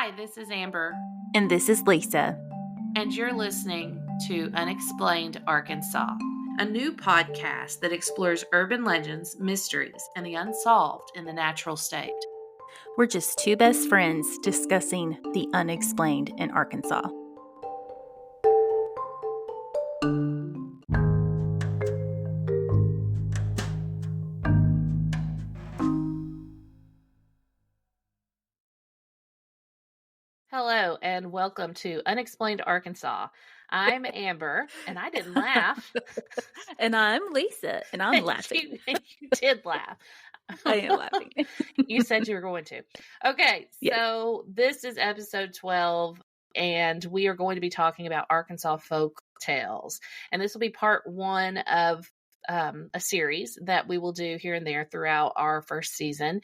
Hi, this is Amber. And this is Lisa. And you're listening to Unexplained Arkansas, a new podcast that explores urban legends, mysteries, and the unsolved in the natural state. We're just two best friends discussing the unexplained in Arkansas. Hello, and welcome to Unexplained Arkansas. I'm Amber, and I didn't laugh. And I'm Lisa, and I'm laughing. You did laugh. I am laughing. You said you were going to. Okay, Yes. So this is episode 12, and we are going to be talking about Arkansas folk tales. And this will be part one of a series that we will do here and there throughout our first season.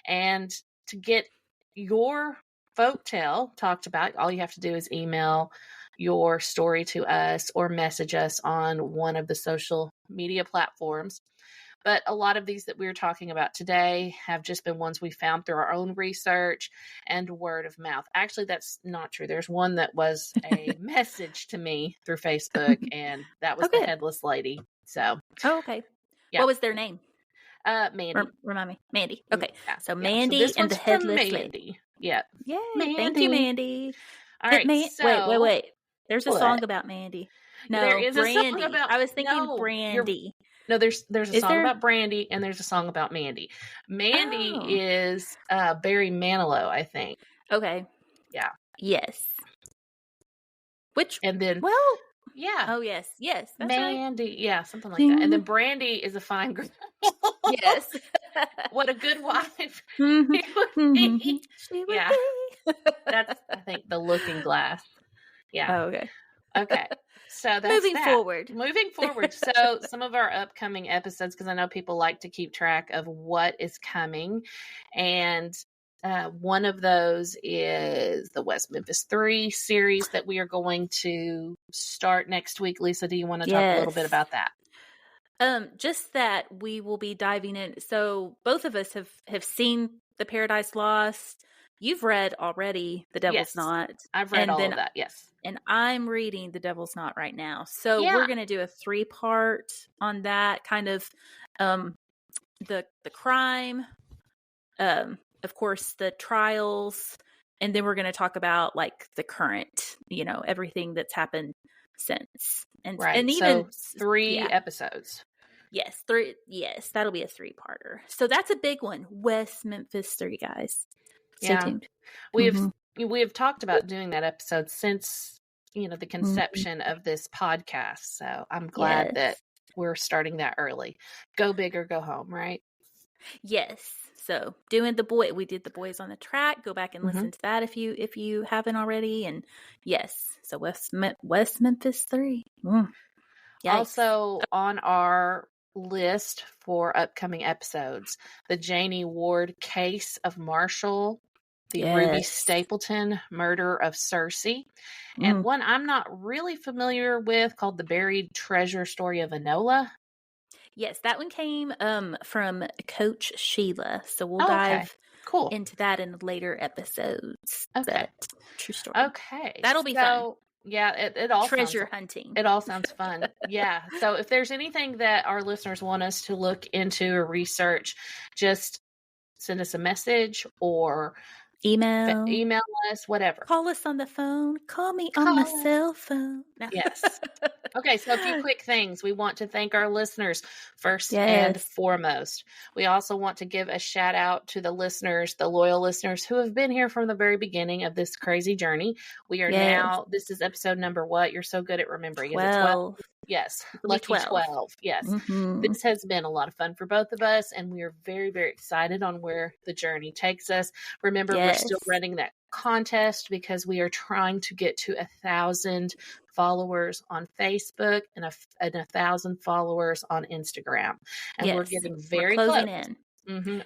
And to get your folktale talked about, all you have to do is email your story to us or message us on one of the social media platforms. But a lot of these that we're talking about today have just been ones we found through our own research and word of mouth. Actually, that's not true. There's one that was a message to me through Facebook, and that was the Headless lady. So, okay. Yeah. What was their name? Mandy. Remind me. Mandy. Okay. Yeah. So Mandy so and the Headless Mandy. lady. Yeah. Yay. Mandy. Thank you, Mandy. All right. Wait. There's a song about Mandy. No, there is Brandy. A song about. I was thinking Brandy. No, there's a song about Brandy, and there's a song about Mandy. Mandy is Barry Manilow, I think. Okay. Yeah. Yes. And then yeah. Oh yes. That's Mandy. Right. Yeah, something like that. And then Brandy is a fine girl. Yes. What a good wife. Mm-hmm. She would be. That's, I think, the Looking Glass. Yeah. Oh, okay. Okay. So that's Moving forward. So some of our upcoming episodes, because I know people like to keep track of what is coming. And one of those is the West Memphis 3 series that we are going to start next week. Lisa, do you want to talk a little bit about that? Just that we will be diving in. So both of us have seen The Paradise Lost. You've read already The Devil's Knot. I've read all of that, yes. And I'm reading The Devil's Knot right now. So we're going to do a 3-part on that, kind of the crime, of course, the trials, and then we're going to talk about like the current, everything that's happened since. And even 3 episodes. Yes, 3. Yes, that'll be a 3-parter. So that's a big one. West Memphis 3, guys. Stay tuned. We have talked about doing that episode since, the conception of this podcast. So I'm glad that we're starting that early. Go big or go home, right? Yes. So we did the Boys on the Track. Go back and listen to that if you haven't already. And yes, so West Memphis 3. Also on our list for upcoming episodes, the Janie Ward case of Marshall, the Ruby Stapleton murder of Searcy, and one I'm not really familiar with called the Buried Treasure Story of Enola. Yes, that one came from Coach Sheila. So we'll dive into that in later episodes. Okay. True story. Okay. That'll be fun. Yeah, it all treasure hunting. It all sounds fun. Yeah. So if there's anything that our listeners want us to look into or research, just send us a message or email us, whatever. Call us on the phone. Call me on my cell phone. No. Yes. Okay, so a few quick things. We want to thank our listeners first and foremost. We also want to give a shout out to the listeners, the loyal listeners who have been here from the very beginning of this crazy journey. We are now, this is episode number what? You're so good at remembering. 12. Is it 12? Yes. Lucky 12. Yes. This has been a lot of fun for both of us, and we are very, very excited on where the journey takes us. Remember, we're still running that contest because we are trying to get to 1,000 followers on Facebook and 1,000 followers on Instagram, and we're getting very close.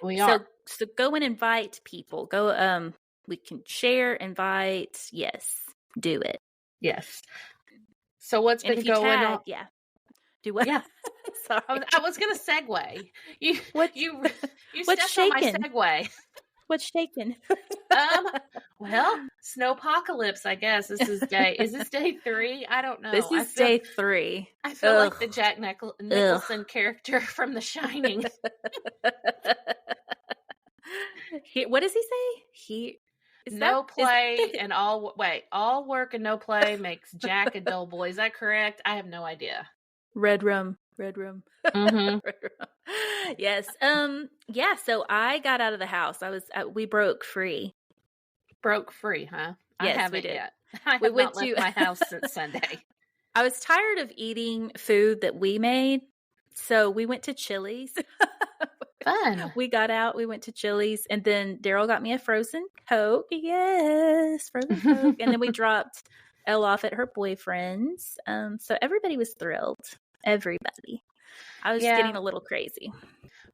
We are. So go and invite people. Go. We can share, invite. Yes, do it. Yes. So what's been going on? Yeah. Do what? Yeah. Sorry. I was going to segue. You what's stepped on my segue. What's shaking? Well, snowpocalypse, I guess. Is this day 3? I don't know. This is day 3. I feel like the Jack Nicholson character from The Shining. What does he say? All work and no play makes Jack a dull boy. Is that correct? I have no idea. Red rum. Mm-hmm. Yes. Yeah. So I got out of the house. We broke free. Broke free, huh? Yes, I haven't we did. yet. I have not left my house since Sunday. I was tired of eating food that we made, so we went to Chili's. Fun. We got out, we went to Chili's, and then Daryl got me a frozen Coke. Yes, frozen Coke. And then we dropped Elle off at her boyfriend's. So everybody was thrilled. Everybody. I was getting a little crazy.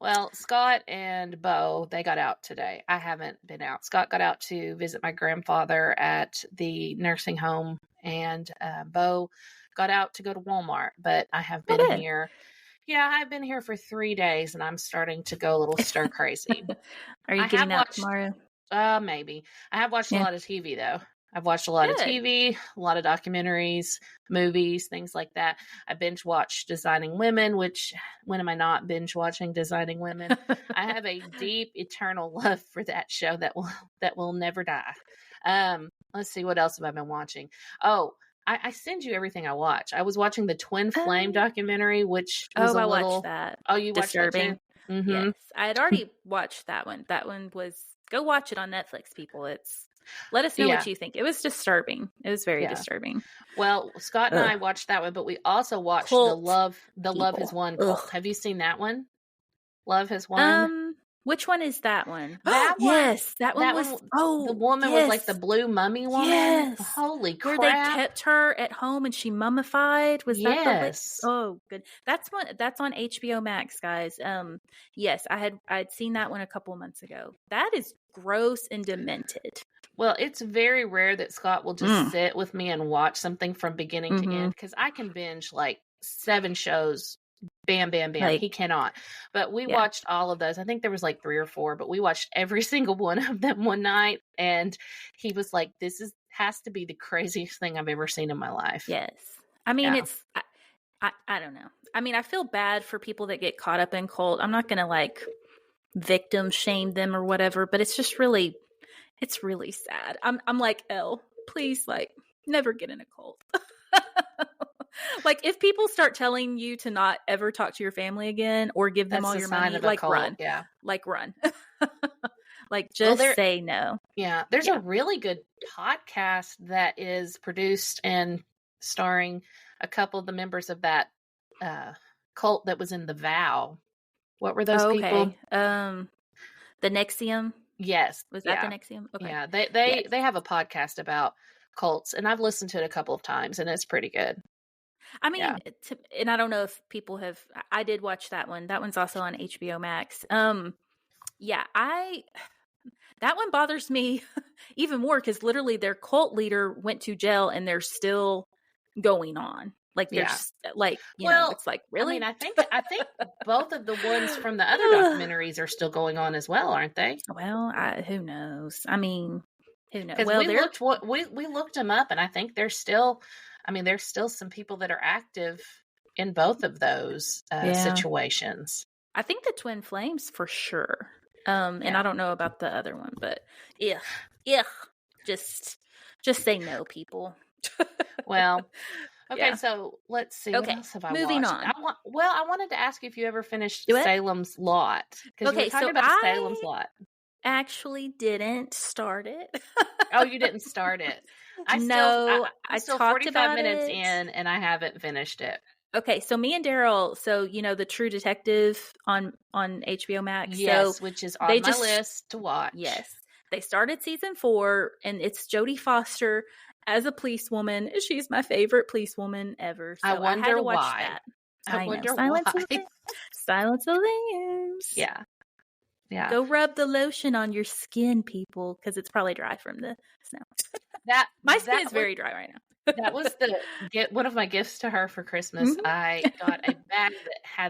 Well, Scott and Bo, they got out today. I haven't been out. Scott got out to visit my grandfather at the nursing home, and Bo got out to go to Walmart. But I have been here. Yeah, I've been here for 3 days, and I'm starting to go a little stir crazy. Are you getting out tomorrow? Maybe. I have watched a lot of TV, though. I've watched a lot of TV, a lot of documentaries, movies, things like that. I binge watched Designing Women, which, when am I not binge watching Designing Women? I have a deep, eternal love for that show that will never die. Let's see, what else have I been watching? Oh, I send you everything I watch. I was watching the Twin Flame documentary, which was I watched that. Oh, you watched Disturbing. that too? Mm-hmm. Yes, I had already watched that one. That one was, go watch it on Netflix, people. Let us know what you think. It was disturbing. It was very disturbing. Well, Scott and I watched that one, but we also watched Love Has Won cult. Have you seen that one? Love Has Won? Which one is that one? That one. Yes, that one was. The woman was like the blue mummy woman. Yes. Holy crap! Where they kept her at home and she mummified. Was that the? Oh, good. That's on HBO Max, guys. Yes, I'd seen that one a couple of months ago. That is gross and demented. Well, it's very rare that Scott will just sit with me and watch something from beginning to end, because I can binge like 7 shows. Bam, bam, bam. Like, he cannot. But we watched all of those. I think there was like 3 or 4, but we watched every single one of them one night. And he was like, this has to be the craziest thing I've ever seen in my life. Yes. I mean, it's, I don't know. I mean, I feel bad for people that get caught up in cult. I'm not going to like victim shame them or whatever, but it's just really, it's really sad. I'm like, Elle, please, like, never get in a cult. Like, if people start telling you to not ever talk to your family again or give them all your money, like, run. Yeah. Like, run. Like, just say no. Yeah. There's a really good podcast that is produced and starring a couple of the members of that cult that was in The Vow. What were those people? The NXIVM? Yes. Was that the NXIVM? Okay. Yeah. They have a podcast about cults, and I've listened to it a couple of times, and it's pretty good. I mean, and I don't know if people have, I did watch that one. That one's also on HBO Max. That one bothers me even more because literally their cult leader went to jail and they're still going on. Like, there's like, you know, it's like, really? I mean, I think both of the ones from the other documentaries are still going on as well, aren't they? Well, who knows? I mean, who knows? Well, we looked them up, and I think there's still some people that are active in both of those situations. I think the Twin Flames for sure. And I don't know about the other one, but just say no, people. Well, okay, so let's see. What else have I moving watched? on. I wanted to ask you if you ever finished Salem's Lot. Because we were talking about Salem's Lot. Actually didn't start it. Oh, you didn't start it. I'm still talked 45 about minutes it. in, and I haven't finished it. Okay, so me and Daryl, the True Detective on HBO Max. Yes, so which is on my list to watch. Yes. They started season 4, and it's Jodie Foster as a policewoman. She's my favorite policewoman ever. So I wonder had to watch why. that. I wonder why. Silence of the Lambs. Yeah. Yeah. Go rub the lotion on your skin, people, because it's probably dry from the snow. My skin is very dry right now. That was one of my gifts to her for Christmas. Mm-hmm. I got a bag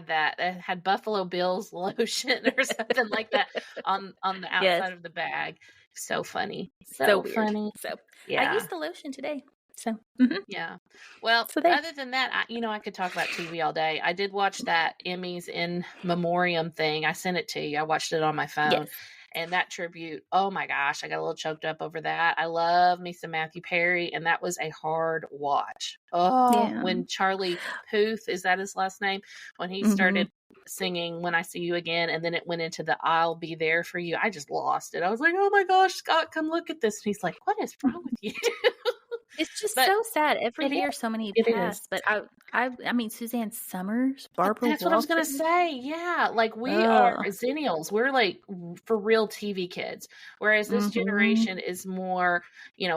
that had Buffalo Bill's lotion or something like that on the outside of the bag. So funny. So So weird. funny. So Yeah. I used the lotion today. So yeah. Well, so there. other than that, I could talk about TV all day. I did watch that Emmys in Memoriam thing. I sent it to you. I watched it on my phone. Yes. And that tribute, oh my gosh, I got a little choked up over that. I love me some Matthew Perry, and that was a hard watch. Oh, Yeah. when Charlie Puth, is that his last name? When he started singing When I See You Again, and then it went into the I'll Be There For You, I just lost it. I was like, oh my gosh, Scott, come look at this. And he's like, what is wrong with you? It's just But so sad. Every it year, is. so many It pass. is. But I mean, Suzanne Summers, Barbara That's what I was going to Walters. say. Yeah. Like we are Zennials. We're like for real TV kids. Whereas this generation is more,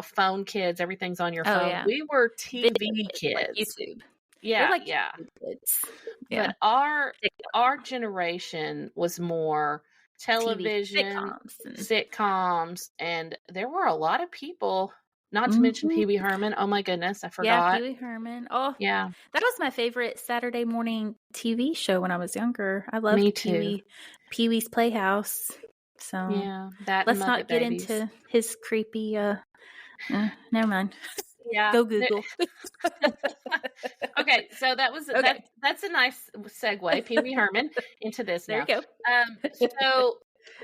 phone kids. Everything's on your phone. Yeah. We were TV kids. Like YouTube. Yeah. We're like yeah. kids. Yeah. But our generation was more television, sitcoms, and there were a lot of people. Not to mention Pee Wee Herman. Oh my goodness, I forgot. Yeah, Pee Wee Herman. Oh, yeah. That was my favorite Saturday morning TV show when I was younger. I loved Me too. Pee Wee's Playhouse. So yeah, that. Let's not get into his creepy. Never mind. Yeah, go Google. Okay, so that was that's a nice segue, Pee Wee Herman, into this. There you go. So.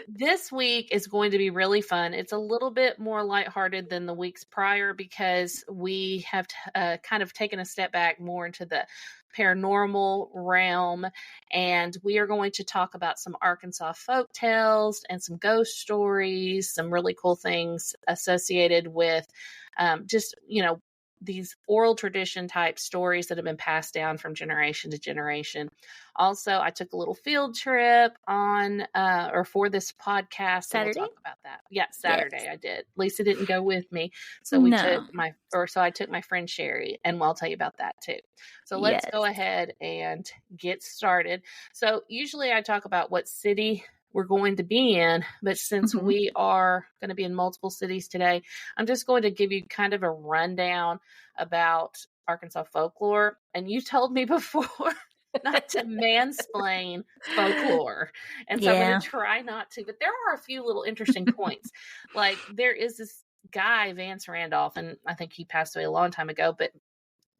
This week is going to be really fun. It's a little bit more lighthearted than the weeks prior because we have kind of taken a step back more into the paranormal realm, and we are going to talk about some Arkansas folk tales and some ghost stories, some really cool things associated with just, these oral tradition type stories that have been passed down from generation to generation. Also, I took a little field trip for this podcast. Saturday? So we'll talk about that. Yeah, Saturday yes. I did. Lisa didn't go with me. So I took my friend Sherry, and I'll tell you about that too. So let's go ahead and get started. So usually I talk about what city we're going to be in, but since we are going to be in multiple cities today, I'm just going to give you kind of a rundown about Arkansas folklore. And you told me before not to mansplain folklore, and so I'm going to try not to, but there are a few little interesting points. Like there is this guy, Vance Randolph, and I think he passed away a long time ago, but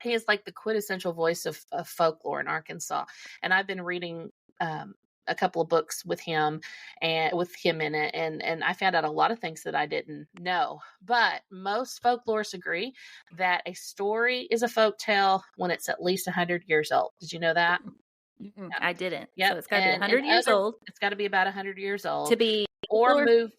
he is like the quintessential voice of folklore in Arkansas. And I've been reading a couple of books with him in it, and I found out a lot of things that I didn't know. But most folklorists agree that a story is a folk tale when it's at least 100 years old. Did you know that? Yeah. I didn't. Yeah, so it's got to be 100 years old. It's got to be about 100 years old to be or move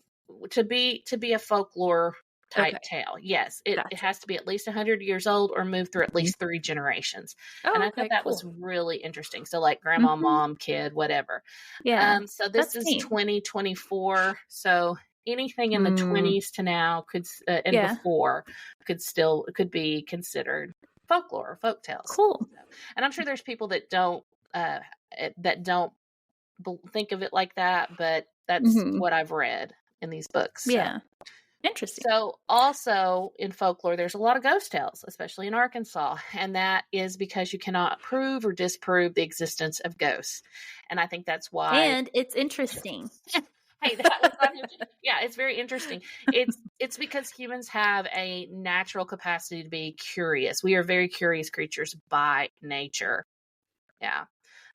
to be a folklore type tale. Yes, it has to be at least 100 years old or move through at least 3 generations. And I thought that was really interesting. So like grandma, mom, kid, whatever. Yeah. So this is 2024. So anything in the 20s to now could before could be considered folklore or folk tales. Cool. And I'm sure there's people that don't think of it like that, but that's what I've read in these books. So. Yeah. Interesting. So also in folklore, there's a lot of ghost tales, especially in Arkansas. And that is because you cannot prove or disprove the existence of ghosts. And I think that's why. And it's interesting. Hey, that was on your... Yeah, it's very interesting. It's because humans have a natural capacity to be curious. We are very curious creatures by nature. Yeah.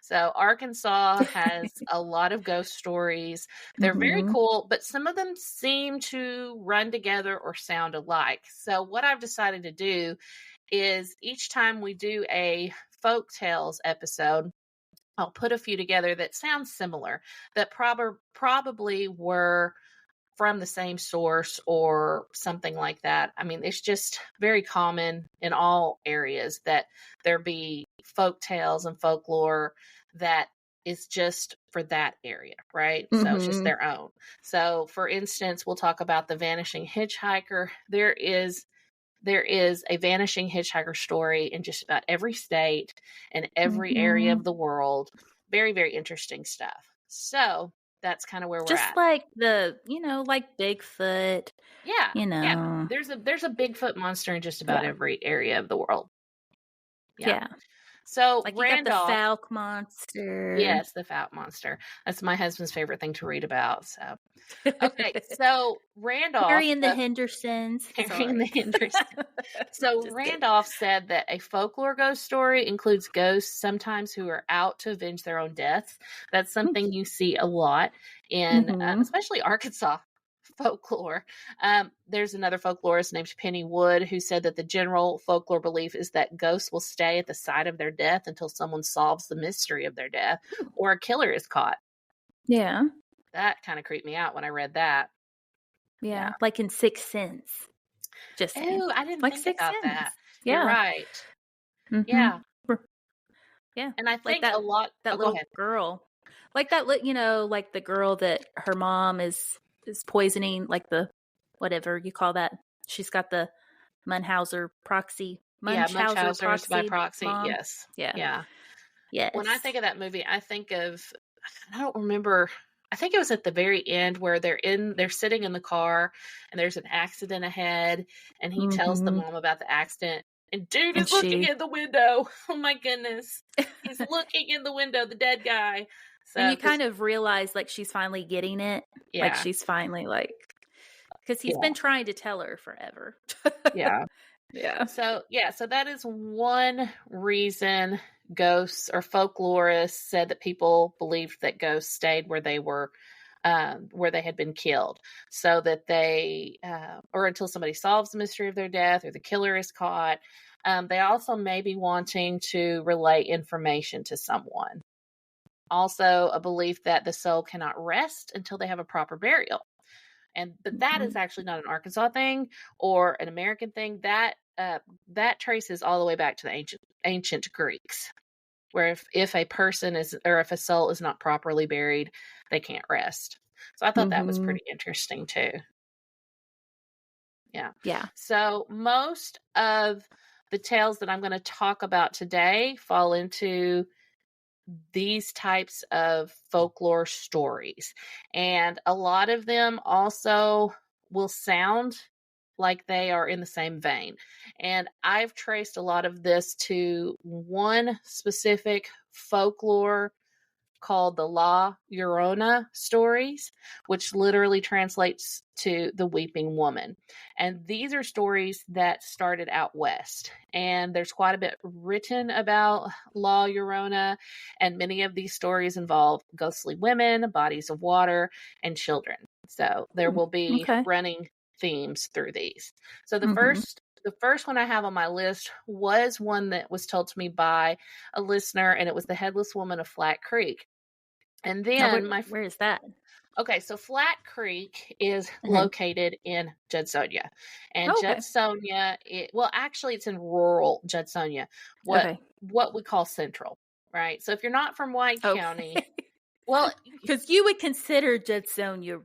So Arkansas has a lot of ghost stories. They're very cool, but some of them seem to run together or sound alike. So what I've decided to do is each time we do a folk tales episode, I'll put a few together that sound similar, that probably were from the same source or something like that. I mean, it's just very common in all areas that there be folk tales and folklore that is just for that area, right? So it's just their own. So for instance, we'll talk about the vanishing hitchhiker. There is a vanishing hitchhiker story in just about every state and every area of the world. Very, very interesting stuff. So that's kind of where we're at. Just like like Bigfoot. Yeah. Yeah. There's a Bigfoot monster in just about every area of the world. Yeah. So Like you got the Randolph, Falk monster. yes, the Fat Monster. That's my husband's favorite thing to read about. So, okay, so Randolph, Harry and the Hendersons. Harry and the Sorry. Hendersons. So Just kidding. Randolph said that a folklore ghost story includes ghosts sometimes who are out to avenge their own deaths. That's something you see a lot in, especially Arkansas folklore. There's another folklorist named Penny Wood who said that the general folklore belief is that ghosts will stay at the site of their death until someone solves the mystery of their death or a killer is caught. Yeah. That kind of creeped me out when I read that. Yeah. Like in Sixth Sense. Just saying. Oh, I didn't Like think Sixth about Sense. that. Yeah. You're right. Yeah. Yeah. And I think like a lot. That little girl. Like that, like the girl that her mom is poisoning, like the, whatever you call that. She's got the Munchausen proxy. Munchausen's by proxy. Mom. Yes. Yeah. Yes. When I think of that movie, I think of, I don't remember. I think it was at the very end where they're sitting in the car and there's an accident ahead and he tells the mom about the accident and dude is looking in the window. Oh my goodness. He's looking in the window, the dead guy. So, and you kind of realize like she's finally getting it. Yeah. Like she's finally like, because he's been trying to tell her forever. Yeah. So that is one reason ghosts or folklorists said that people believed that ghosts stayed where they were, where they had been killed, so that they, or until somebody solves the mystery of their death or the killer is caught. They also may be wanting to relay information to someone. Also, a belief that the soul cannot rest until they have a proper burial. But that is actually not an Arkansas thing or an American thing. That traces all the way back to the ancient Greeks, where if a person is, or if a soul is not properly buried, they can't rest. So I thought that was pretty interesting too. Yeah. So most of the tales that I'm going to talk about today fall into these types of folklore stories. And a lot of them also will sound like they are in the same vein. And I've traced a lot of this to one specific folklore called the La Llorona stories, which literally translates to the weeping woman. And these are stories that started out west. And there's quite a bit written about La Llorona, and many of these stories involve ghostly women, bodies of water, and children. So there will be running themes through these. So the first one I have on my list was one that was told to me by a listener, and it was the Headless Woman of Flat Creek. And then where is that? Okay, so Flat Creek is located in Judsonia. And Judsonia, actually it's in rural Judsonia, what we call central, right? So if you're not from White County, well, because you would consider Judsonia.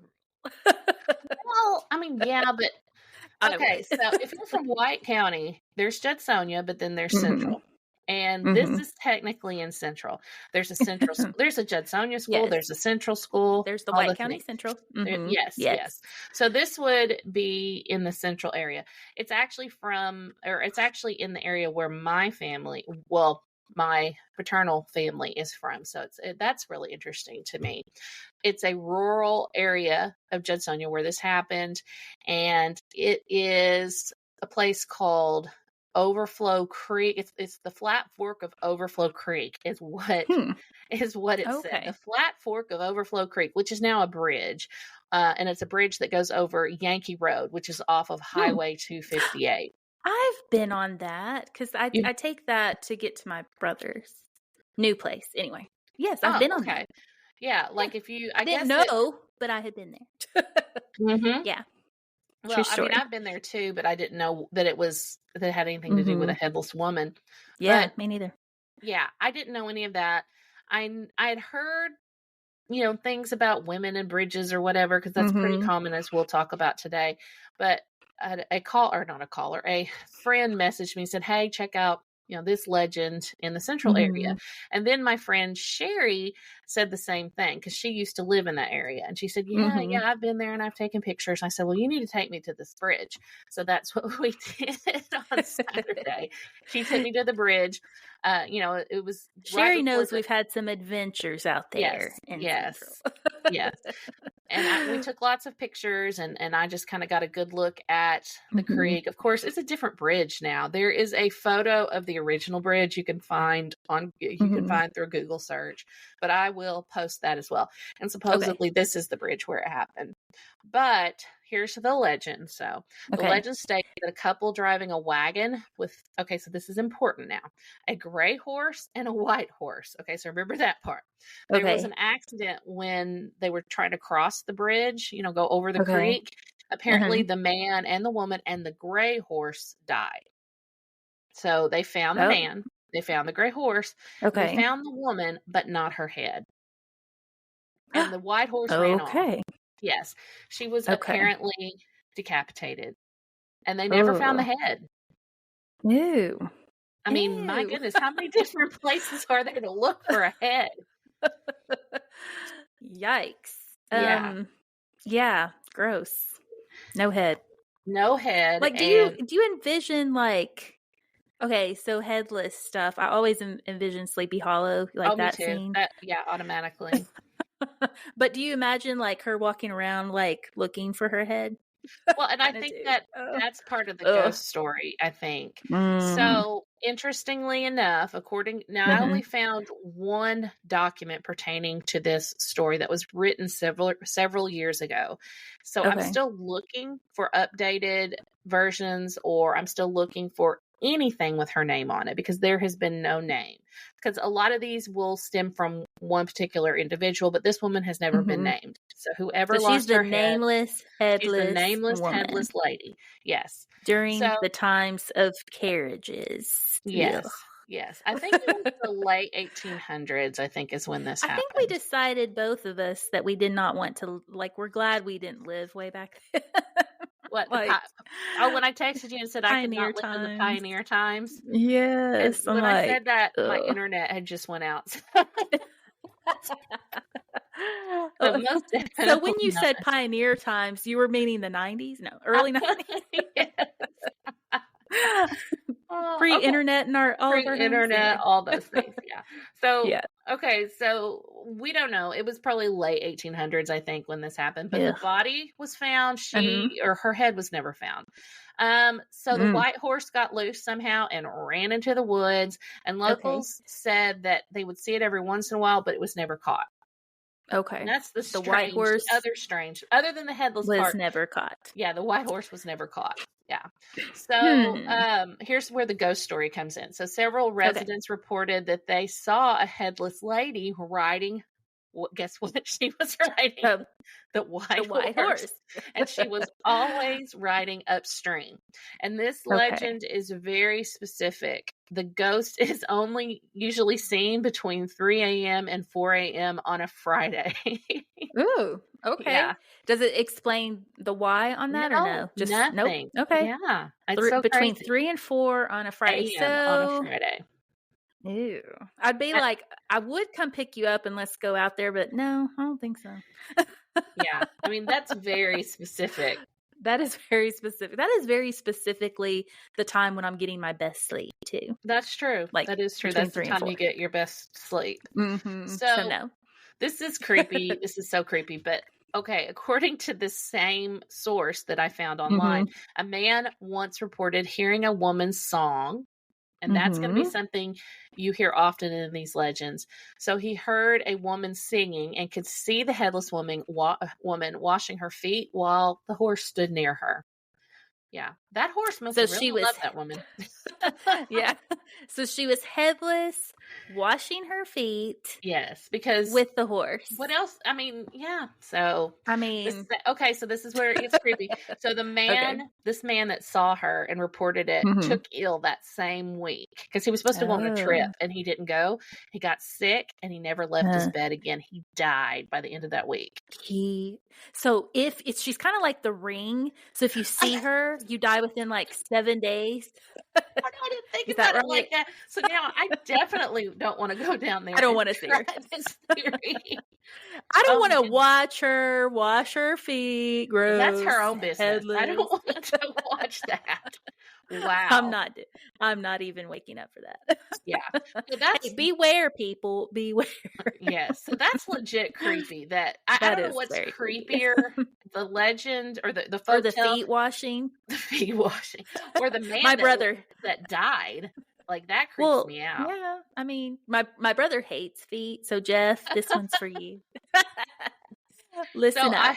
Well, I mean, yeah, but okay, so if you're from White County, there's Judsonia, but then there's Central. And this is technically in Central. There's a Central school. There's a Judsonia school. There's a Central school. There's the White County Central. Yes. So this would be in the Central area. It's actually in the area where my paternal family is from. So that's really interesting to me. It's a rural area of Judsonia where this happened, and it is a place called Overflow Creek. It's the Flat Fork of Overflow Creek is what it said. The Flat Fork of Overflow Creek, which is now a bridge, and it's a bridge that goes over Yankee Road, which is off of Highway 258. I've been on that because I take that to get to my brother's new place. Anyway, yes, I've been on that. Yeah, like if you, I didn't know, but I had been there. Yeah. Well, I mean, I've been there too, but I didn't know that it had anything to do with a headless woman. Yeah, me neither. Yeah, I didn't know any of that. I had heard, things about women and bridges or whatever, because that's pretty common, as we'll talk about today. But a friend messaged me and said, "Hey, check out this legend in the central area. And then my friend Sherry said the same thing because she used to live in that area. And she said, yeah, I've been there and I've taken pictures. I said, well, you need to take me to this bridge. So that's what we did on Saturday. She took me to the bridge. It was Sherry knows we've had some adventures out there. Yes. And we took lots of pictures, and I just kind of got a good look at the creek. Of course, it's a different bridge now. There is a photo of the original bridge you can find through a Google search, but I will post that as well. And supposedly this is the bridge where it happened. But here's the legend. So the legend states that a couple driving a wagon so this is important now, a gray horse and a white horse. Okay, so remember that part. There was an accident when they were trying to cross the bridge, go over the creek. Apparently the man and the woman and the gray horse died. So they found the man, they found the gray horse, they found the woman, but not her head. And the white horse ran off. Yes, she was apparently decapitated, and they never found the head. Ew. I mean, my goodness, how many different places are there to look for a head? Yikes. Yeah, gross. No head. Like, do you envision, like, so Headless stuff? I always envision Sleepy Hollow, like that scene. Automatically. But do you imagine, like, her walking around, like, looking for her head? Well, and I think that's part of the ghost story, I think. So, interestingly enough, I only found one document pertaining to this story that was written several years ago. So, I'm still looking for updated versions, or I'm still looking for anything with her name on it, because there has been no name. Because a lot of these will stem from one particular individual, but this woman has never been named. So whoever lost her head, she's the nameless headless lady. Yes. During the times of carriages. Yes. Yes. I think it was the late 1800s, I think, is when this happened. I think we decided, both of us, that we did not want to, like, we're glad we didn't live way back then. What? When I texted you and said I could not live in the pioneer times. Yes. When I said that, my internet had just went out. So when you said pioneer times, you were meaning the 90s? No, early 90s. Pre-internet and all of our internet, all those things. Yeah. So so we don't know. It was probably late 1800s, I think, when this happened. But the body was found. Her head was never found. So the white horse got loose somehow and ran into the woods. And locals said that they would see it every once in a while, but it was never caught. Okay. And that's the white horse. Other than the headless was part, never caught. Yeah, the white horse was never caught. Yeah. So here's where the ghost story comes in. So several residents reported that they saw a headless lady riding. Guess what? She was riding the white horse. And she was always riding upstream. And this legend is very specific. The ghost is only usually seen between 3 a.m. and 4 a.m. on a Friday. Ooh, okay. Yeah. Does it explain the why on that or no? Just nothing. Nope. Okay. Yeah. Between 3 and 4 on a Friday. On a Friday. Ew. I'd be like, I would come pick you up and let's go out there, but no, I don't think so. Yeah. I mean, that's very specific. That is very specific. That is very specifically the time when I'm getting my best sleep too. That's true. Like, that is true. That's the time you get your best sleep. So no. This is creepy. This is so creepy, but okay, according to the same source that I found online, a man once reported hearing a woman's song. And that's going to be something you hear often in these legends. So he heard a woman singing and could see the headless woman washing her feet while the horse stood near her. Yeah, that horse must have really loved that woman. Yeah. So she was headless, washing her feet. Yes, because with the horse. What else? I mean, yeah. So I mean, so this is where it gets creepy. So this man that saw her and reported it took ill that same week because he was supposed to go on a trip and he didn't go. He got sick and he never left his bed again. He died by the end of that week. So she's kind of like the Ring. So if you see her, you die within like 7 days. I didn't think about it like that. So now I definitely don't want to go down there. I don't want to see her. This theory. I don't want to watch her wash her feet. Gross. That's her own business. Headless. I don't want to watch that. Wow. I'm not even waking up for that. Yeah. So that's, hey, beware, people. Beware. Yes. So that's legit creepy. I don't know what's creepier, the legend or the folk or the tale, feet washing. The feet washing. Or the man that died. Like that creeps me out. Yeah. I mean, my brother hates feet. So Jeff, this one's for you. Listen up.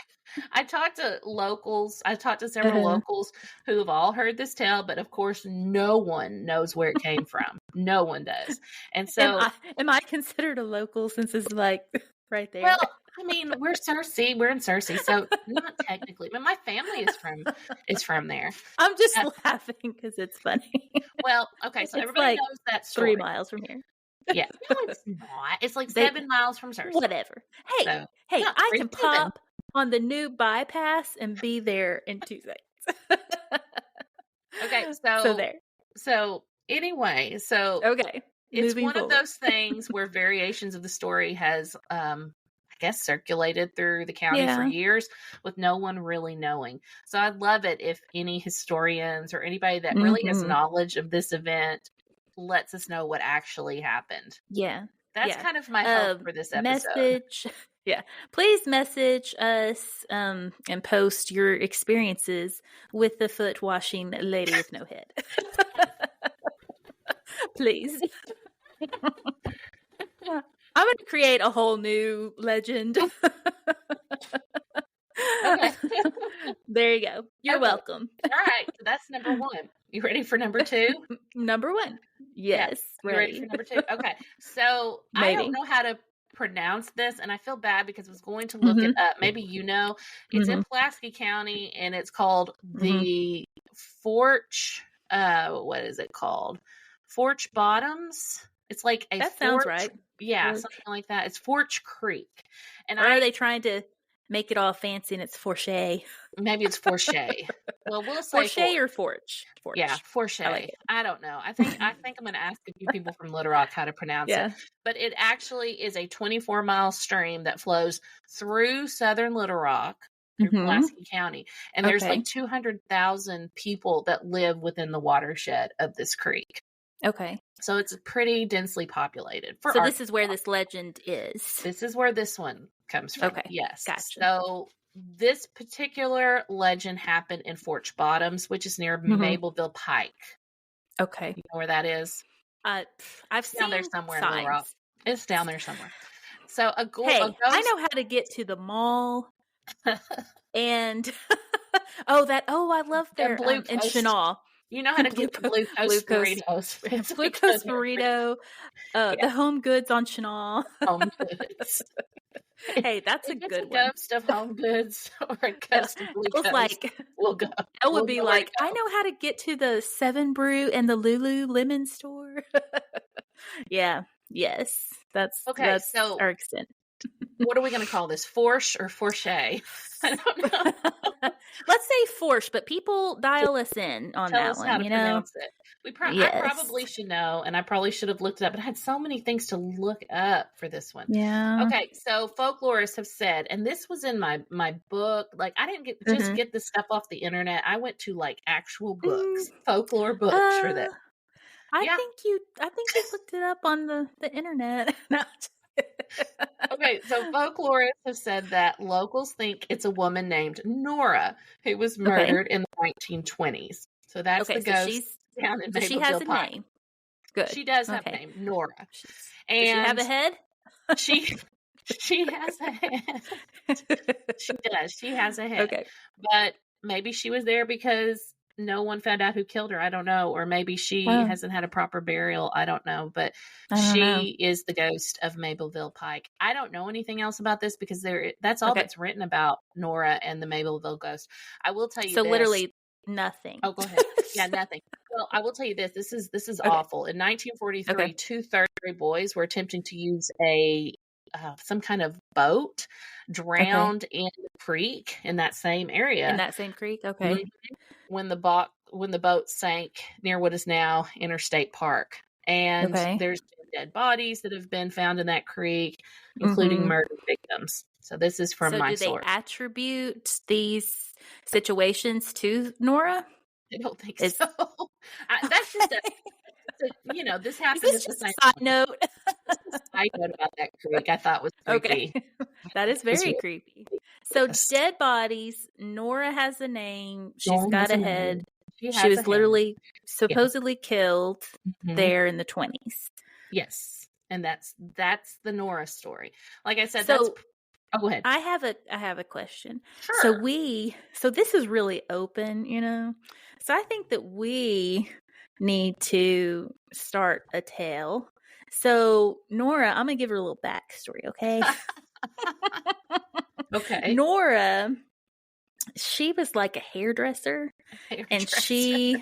I talked to locals. I talked to several locals who have all heard this tale, but of course, no one knows where it came from. No one does. And so, am I considered a local since it's like right there? Well, I mean, we're Searcy. We're in Searcy, so not technically, but my family is from there. I'm just laughing because it's funny. Well, okay, so everybody knows that story. 3 miles from here. Yeah, no, it's not. It's like 7 miles from Searcy. Whatever. Hey, I can pop on the new bypass and be there in 2 seconds. Okay, so there. So anyway, okay, it's one of those things where variations of the story has, I guess, circulated through the county for years with no one really knowing. So I'd love it if any historians or anybody that really has knowledge of this event lets us know what actually happened. Yeah. That's kind of my hope for this episode. Please message us and post your experiences with the foot washing lady with no head. Please. I'm going to create a whole new legend. Okay. There you go. You're welcome. All right. So that's number 1. You ready for number 2? Number 1. Yes. You ready for number 2? Okay. So I don't know how to pronounce this, and I feel bad because I was going to look it up. Maybe you know. It's in Pulaski County, and it's called the Fourche. What is it called? Fourche Bottoms. It's like a. That sounds right. Yeah, something like that. It's Fourche Creek, and are they trying to make it all fancy and it's Fourche? Maybe it's Fourche. Well, we'll say Fourche or Fourche. Yeah, Fourche. I don't know. I think I'm going to ask a few people from Little Rock how to pronounce it. But it actually is a 24-mile stream that flows through southern Little Rock, through Pulaski County, and there's like 200,000 people that live within the watershed of this creek. Okay. So it's pretty densely populated. So this is where this legend is. This is where this one comes from. Okay. Yes. Gotcha. So this particular legend happened in Fourche Bottoms, which is near Mableville Pike. Okay. You know where that is? I've seen down there somewhere. signs. In Little Rock. It's down there somewhere. So a ghost. I know how to get to the mall. And I love their Blue in Chenal. You know how to get the Blue Coast burritos. Blue Coast burrito. The Home Goods on Chenal. Home Goods. Hey, that's a good one. Ghost of Home Goods or a Ghost of Blue Coast. We'll go. That would be like, I know how to get to the 7 Brew and the Lululemon store. Yeah. Yes. That's so our extent. What are we going to call this? Fourche or Fourche? I don't know. Let's say Fourche, but people dial us in on Tell that us one. How to pronounce it. I probably should know, and I probably should have looked it up, but I had so many things to look up for this one. Yeah. Okay, so folklorists have said, and this was in my book. Like, I didn't get this stuff off the internet. I went to like actual books, folklore books for this. I think you looked it up on the internet. Okay, so folklorists have said that locals think it's a woman named Nora who was murdered in the 1920s. So that's the ghost down in Mableville she has a Pike. name. Good. She does have a name, Nora. And does she have a head? She has a head. She does. She has a head. Okay. But maybe she was there because no one found out who killed her. I don't know. Or maybe she hasn't had a proper burial. I don't know. But she is the ghost of Mableville Pike. I don't know anything else about this because that's all that's written about Nora and the Mableville ghost. I will tell you so literally nothing. Oh, go ahead. Yeah, nothing. Well, I will tell you this. This is awful. In 1943, 2 third-grade boys were attempting to use a some kind of boat drowned in the creek in that same area. In that same creek? Okay. Mm-hmm. When the boat sank near what is now Interstate Park. And there's dead bodies that have been found in that creek, including murder victims. So this is from my source. So do they attribute these situations to Nora? I don't think so. That's just this happened. Is this just a side note? Side note about that creek I thought was creepy. Okay. That is very creepy. So dead bodies. Nora has a name. She's got a head. She was literally supposedly killed there in the 20s. Yes. And that's the Nora story. Like I said, go ahead. I have a question. Sure. So this is really open, So I think that we need to start a tale. So Nora, I'm gonna give her a little backstory, okay? Okay. Nora, she was like a hairdresser. And she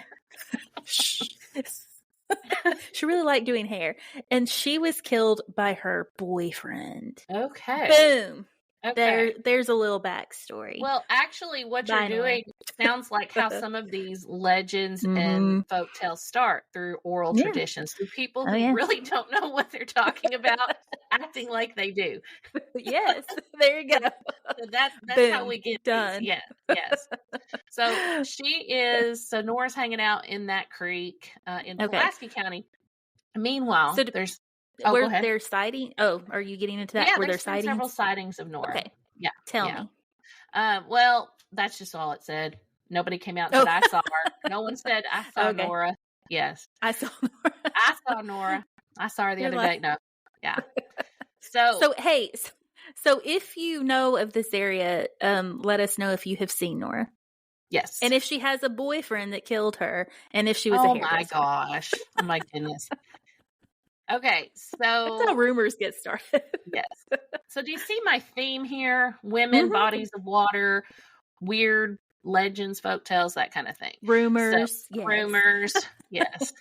really liked doing hair. And she was killed by her boyfriend. Okay. Boom. Okay. There's a little backstory. Well, actually, what you're doing sounds like how some of these legends and folk tales start through oral traditions. Through people who really don't know what they're talking about, acting like they do. Yes, there you go. So that's how we get done. These. Yes. So Nora's hanging out in that creek in Pulaski County. Meanwhile, there's. Were there sightings? Oh, are you getting into that? Yeah, were there sightings? Several sightings of Nora. Okay. Yeah. Tell me. Well, that's just all it said. Nobody came out and said, I saw her. No one said, I saw Nora. Yes. I saw Nora. I saw Nora. I saw her the other day. No. Yeah. So if you know of this area, let us know if you have seen Nora. Yes. And if she has a boyfriend that killed her, and if she was a hairdresser. Oh my gosh. Oh my goodness. Okay, so that's how rumors get started. Yes. So do you see my theme here? Women, bodies of water, weird legends, folktales, that kind of thing. Rumors. Rumors. Yes.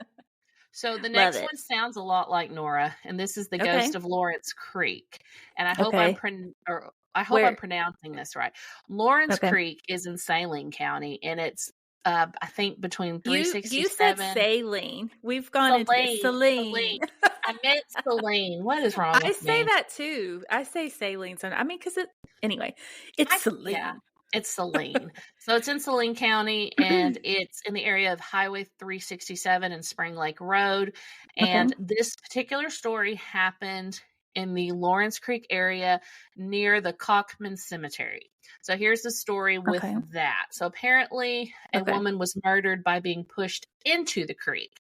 So the next one sounds a lot like Nora, and this is the Ghost of Lorance Creek. And I hope I'm pronouncing this right. Lorance Creek is in Saline County, and it's I think between 367. You said saline. We've gone into Saline. I meant Saline. What is wrong with me? I say that too. I say saline. So because it's Saline. Yeah, it's Saline. So it's in Saline County, and it's in the area of Highway 367 and Spring Lake Road. And this particular story happened in the Lorance Creek area near the Cockman Cemetery. So here's the story with that. So apparently a woman was murdered by being pushed into the creek,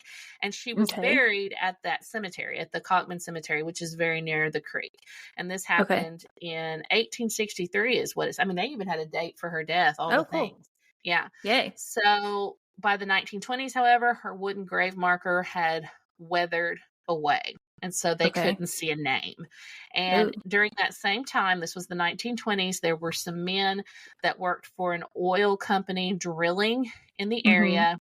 and she was buried at that cemetery, at the Cockman Cemetery, which is very near the creek. And this happened in 1863 is what it's, they even had a date for her death, all the things. Yeah. Yay. So by the 1920s, however, her wooden grave marker had weathered away. And so they couldn't see a name. And during that same time, this was the 1920s, there were some men that worked for an oil company drilling in the area.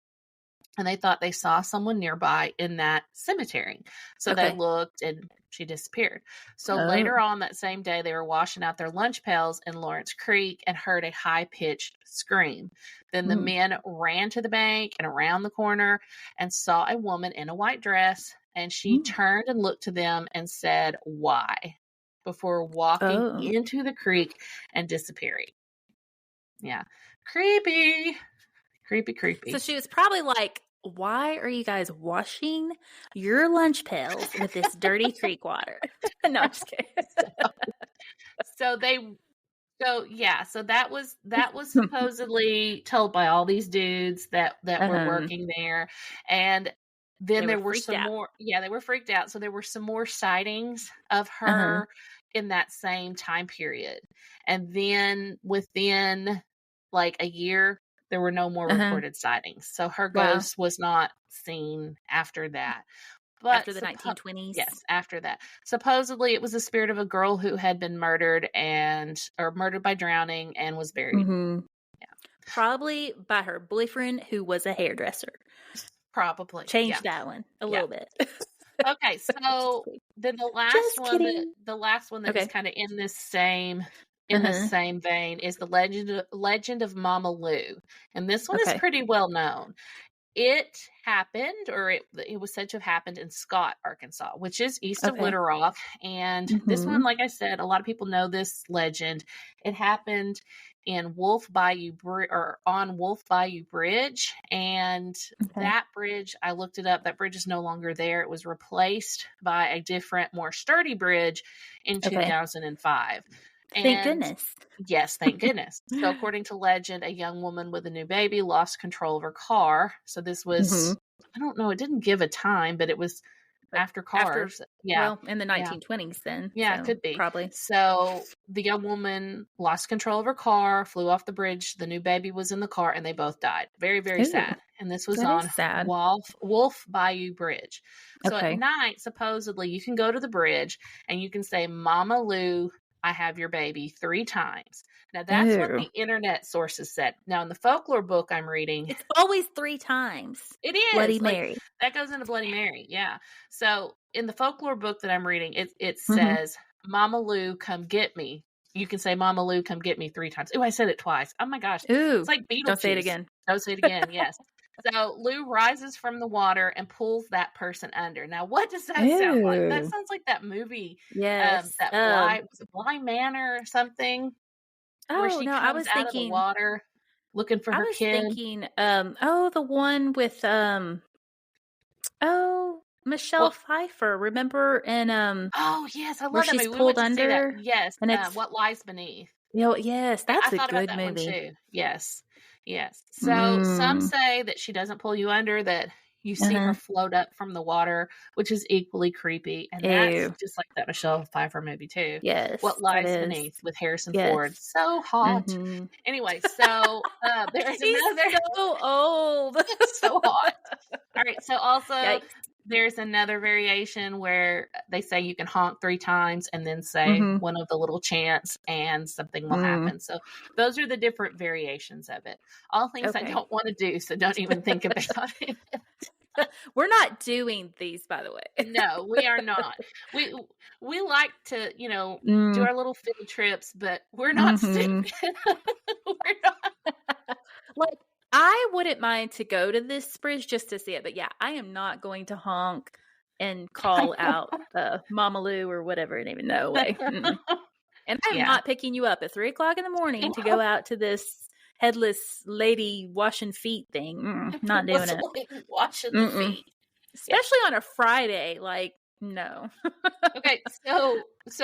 And they thought they saw someone nearby in that cemetery. So they looked, and she disappeared. So later on that same day, they were washing out their lunch pails in Lorance Creek and heard a high-pitched scream. Then the men ran to the bank and around the corner and saw a woman in a white dress. And she turned and looked to them and said, "Why?" before walking into the creek and disappearing. Yeah. Creepy. So she was probably like, why are you guys washing your lunch pails with this dirty creek water? No, I'm just kidding. So that was supposedly told by all these dudes that were working there. And then there were some more. Yeah, they were freaked out. So there were some more sightings of her in that same time period. And then within like a year, there were no more reported sightings. So her ghost was not seen after that. But after the 1920s? Yes, after that. Supposedly, it was the spirit of a girl who had been murdered by drowning and was buried. Yeah. Probably by her boyfriend, who was a hairdresser. Probably. Change that one a little bit. Okay, so then the last Just one kidding. that is kind of in this same vein is the legend of Mama Lou. And this one is pretty well known. It happened, or it was said to have happened in Scott, Arkansas, which is east of Little Rock. And this one, like I said, a lot of people know this legend. It happened in on Wolf Bayou Bridge. And that bridge, I looked it up, that bridge is no longer there. It was replaced by a different, more sturdy bridge in 2005. Thank goodness. Yes, thank goodness. So according to legend, a young woman with a new baby lost control of her car. So this was, I don't know, it didn't give a time, but it was after cars. Well, in the 1920s then. Yeah, so it could be. Probably. So the young woman lost control of her car, flew off the bridge. The new baby was in the car, and they both died. Very, very sad. And this was on Wolf Bayou Bridge. So at night, supposedly, you can go to the bridge, and you can say, Mama Lou, I have your baby 3 times. Now, that's what the internet sources said. Now, in the folklore book I'm reading, it's always 3 times. It is. Bloody Mary. That goes into Bloody Mary, yeah. So, in the folklore book that I'm reading, it says, Mama Lou, come get me. You can say, Mama Lou, come get me 3 times. Oh, I said it twice. Oh, my gosh. It's like Beetlejuice. Don't say it again. Don't say it again, yes. So Lou rises from the water and pulls that person under. Now, what does that sound like? That sounds like that movie. Yes. Was it Blind Manor or something? Where she comes I was out thinking of the water looking for her kid. I was thinking, the one with, Michelle Pfeiffer. Remember in, oh yes, I love where that she's movie. pulled under. Yes, and it's What Lies Beneath. Yes, that's I a thought good about that movie. one too. Yes. So some say that she doesn't pull you under, that you see her float up from the water, which is equally creepy. And that's just like that Michelle Pfeiffer movie too. Yes. What Lies Beneath with Harrison Ford. So hot. Anyway, so there's another. So old. So hot. All right. So also there's another variation where they say you can honk 3 times and then say one of the little chants and something will happen. So those are the different variations of it. All things I don't want to do, so don't even think about it. We're not doing these, by the way. No, we are not. We like to, do our little field trips, but we're not stupid. We're not. Like, I wouldn't mind to go to this bridge just to see it, but yeah, I am not going to honk and call out Mama Lou or whatever. I don't even know. And I'm not picking you up at 3:00 in the morning to go out to this headless lady washing feet thing. Not doing it. Washing the feet. Especially on a Friday. Like, no. Okay, so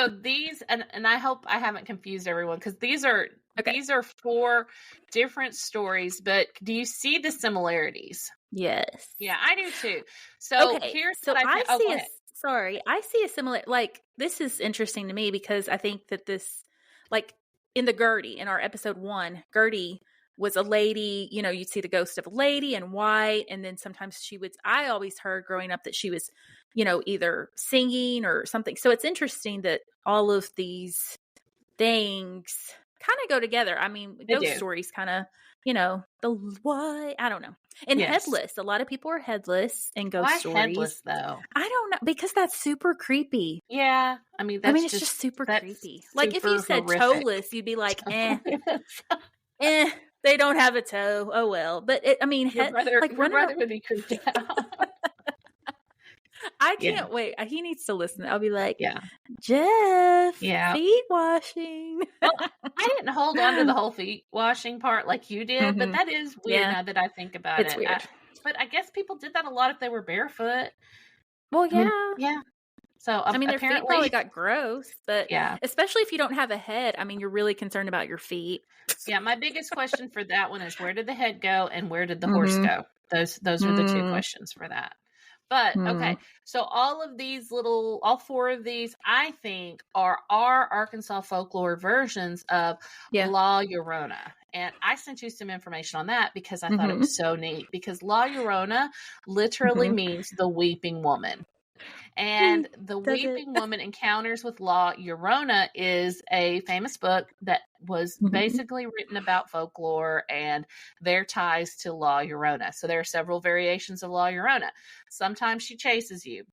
these, and I hope I haven't confused everyone, because these are 4 different stories, but do you see the similarities? Yes. Yeah, I do too. So here's what I see a similar, like, this is interesting to me because I think that this, like, in the Gertie, in our episode 1, Gertie was a lady, you'd see the ghost of a lady in white. And then sometimes I always heard growing up that she was, either singing or something. So it's interesting that all of these things kind of go together. I mean, ghost stories kind of, the why, I don't know. And Headless, a lot of people are headless in ghost stories. Why Headless though? I don't know, because that's super creepy. Yeah, I mean, it's just super creepy. Like if you said toeless, you'd be like, they don't have a toe. Oh well, but your brother would be creeped out. I can't wait. He needs to listen. I'll be like, Jeff, feet washing. Well, I didn't hold on to the whole feet washing part like you did, but that is weird now that I think about it. It's weird. But I guess people did that a lot if they were barefoot. Well, yeah. Yeah. So, their feet probably got gross, but especially if you don't have a head, you're really concerned about your feet. Yeah, my biggest question for that one is, where did the head go and where did the horse go? Those are the 2 questions for that. But, okay, so all 4 of these, I think, are our Arkansas folklore versions of La Llorona. And I sent you some information on that because I thought it was so neat. Because La Llorona literally means the weeping woman. And the Weeping Woman Encounters with La Llorona is a famous book that was basically written about folklore and their ties to La Llorona. So there are several variations of La Llorona. Sometimes she chases you.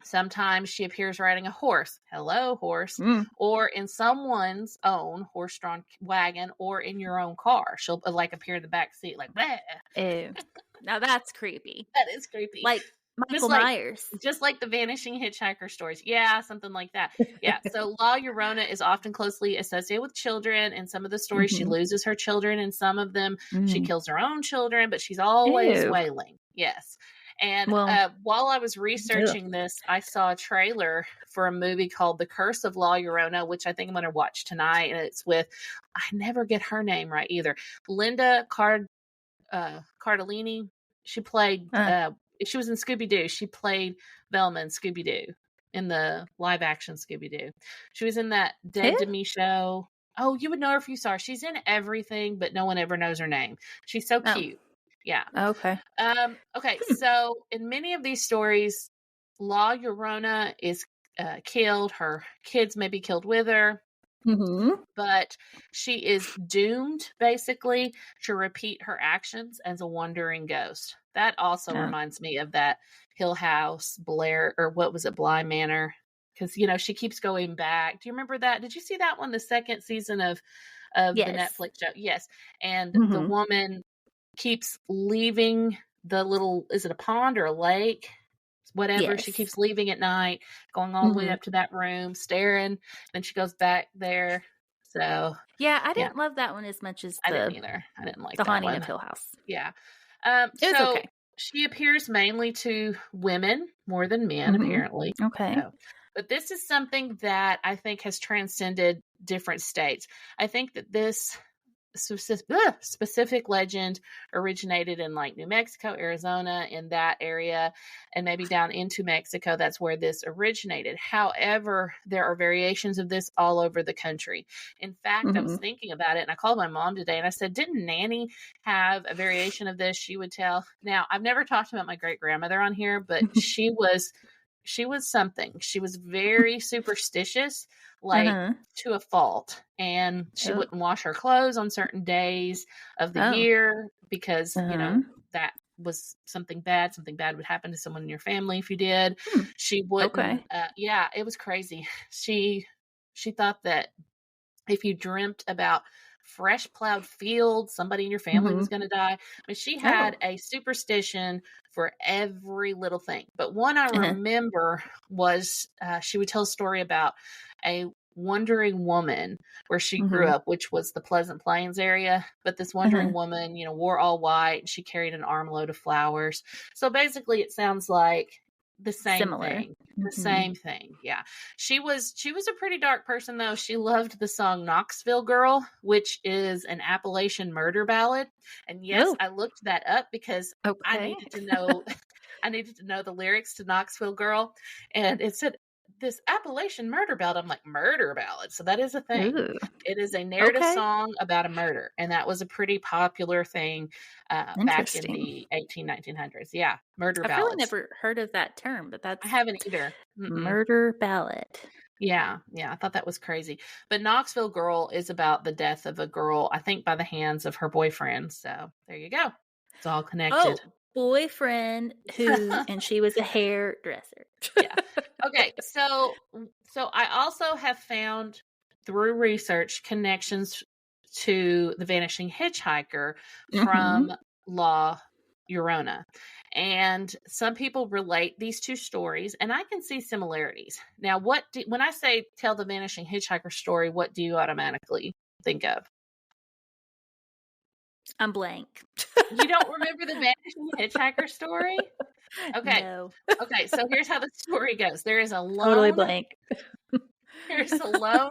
Sometimes she appears riding a horse. Hello, horse. Or in someone's own horse-drawn wagon, or in your own car. She'll like appear in the back seat, like, bleh. Ew. Now that's creepy. That is creepy. Like Michael Myers. Just like the Vanishing Hitchhiker stories. Yeah, something like that. Yeah. So La Llorona is often closely associated with children. In some of the stories, she loses her children. In some of them, she kills her own children, but she's always wailing. Yes. And while I was researching this, I saw a trailer for a movie called The Curse of La Llorona, which I think I'm going to watch tonight. And it's with, I never get her name right either, Linda Cardellini. She played, she was in Scooby-Doo. She played Velma in Scooby-Doo, in the live-action Scooby-Doo. She was in that Dead to Me show. Oh, you would know her if you saw her. She's in everything, but no one ever knows her name. She's so cute. Yeah. Okay. Okay. So in many of these stories, La Llorona is killed. Her kids may be killed with her. But she is doomed, basically, to repeat her actions as a wandering ghost. That also reminds me of that Hill House, Blair, or what was it, Bly Manor? Because, you know, she keeps going back. Do you remember that? Did you see that one, the second season of the Netflix show? Yes. And the woman keeps leaving the little, is it a pond or a lake? Whatever. She keeps leaving at night, going all the way up to that room, staring. Then she goes back there. So yeah, I didn't love that one as much as I didn't either. I didn't like the that Haunting one. of Hill House. Yeah. It was okay. She appears mainly to women more than men, apparently. Okay. So, but this is something that I think has transcended different states. I think that this specific legend originated in like New Mexico, Arizona, in that area, and maybe down into Mexico. That's where this originated. However, there are variations of this all over the country. In fact, I was thinking about it, and I called my mom today and I said, didn't Nanny have a variation of this she would tell? Now, I've never talked about my great grandmother on here, but she was something. She was very superstitious, like to a fault. And she wouldn't wash her clothes on certain days of the year because, you know, that was something bad. Something bad would happen to someone in your family if you did. She wouldn't. Yeah, it was crazy. She thought that if you dreamt about fresh plowed fields, somebody in your family was going to die. I mean, she had a superstition for every little thing. But one I remember was she would tell a story about a wandering woman where she grew up, which was the Pleasant Plains area. But this wandering woman, you know, wore all white. And she carried an armload of flowers. So basically, it sounds like the same thing. The same thing. Yeah. She was a pretty dark person though. She loved the song Knoxville Girl, which is an Appalachian murder ballad. And yes, I looked that up because I needed to know the lyrics to Knoxville Girl. And it said this Appalachian murder ballad. I'm like, murder ballad. So that is a thing. Ooh. It is a narrative song about a murder. And that was a pretty popular thing back in the 1900s. Yeah. Murder ballads. I've really never heard of that term, but I haven't either. Murder ballad. Yeah. Yeah. I thought that was crazy. But Knoxville Girl is about the death of a girl, I think by the hands of her boyfriend. So there you go. It's all connected. Oh, boyfriend who, and she was a hairdresser. Yeah. Okay. So I also have found through research connections to the Vanishing Hitchhiker from La Llorona. And some people relate these two stories, and I can see similarities. Now, when I say tell the Vanishing Hitchhiker story, what do you automatically think of? I'm blank. You don't remember the Vanishing Hitchhiker story? Okay. No. Okay, so here's how the story goes. There is a lone, totally blank. There's a lone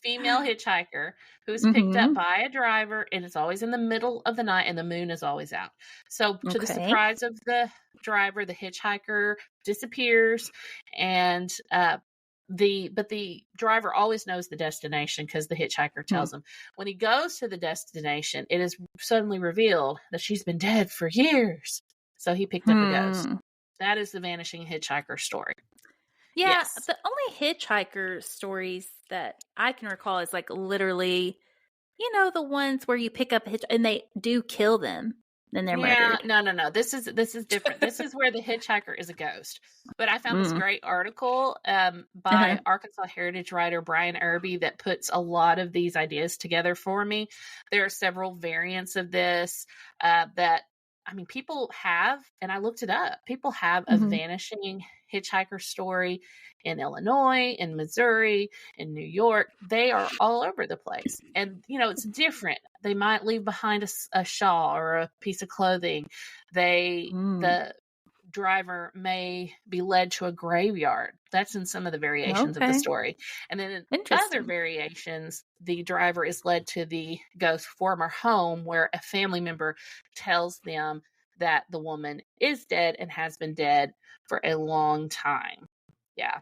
female hitchhiker who's picked up by a driver, and it's always in the middle of the night, and the moon is always out. So to the surprise of the driver, the hitchhiker disappears, and the driver always knows the destination because the hitchhiker tells him. When he goes to the destination, it is suddenly revealed that she's been dead for years. So he picked up a ghost. That is the Vanishing Hitchhiker story. Yeah, yes. The only hitchhiker stories that I can recall is like literally, you know, the ones where you pick up a hitch and they do kill them. then they're murdered. No. This is different. This is where the hitchhiker is a ghost. But I found this great article by Arkansas heritage writer Brian Irby that puts a lot of these ideas together for me. There are several variants of this that, I mean, people have, and I looked it up, people have a vanishing hitchhiker story in Illinois, in Missouri, in New York. They are all over the place. And, it's different. They might leave behind a shawl or a piece of clothing. The driver may be led to a graveyard. That's in some of the variations of the story. And then in other variations, the driver is led to the ghost's former home where a family member tells them that the woman is dead and has been dead for a long time. Yeah.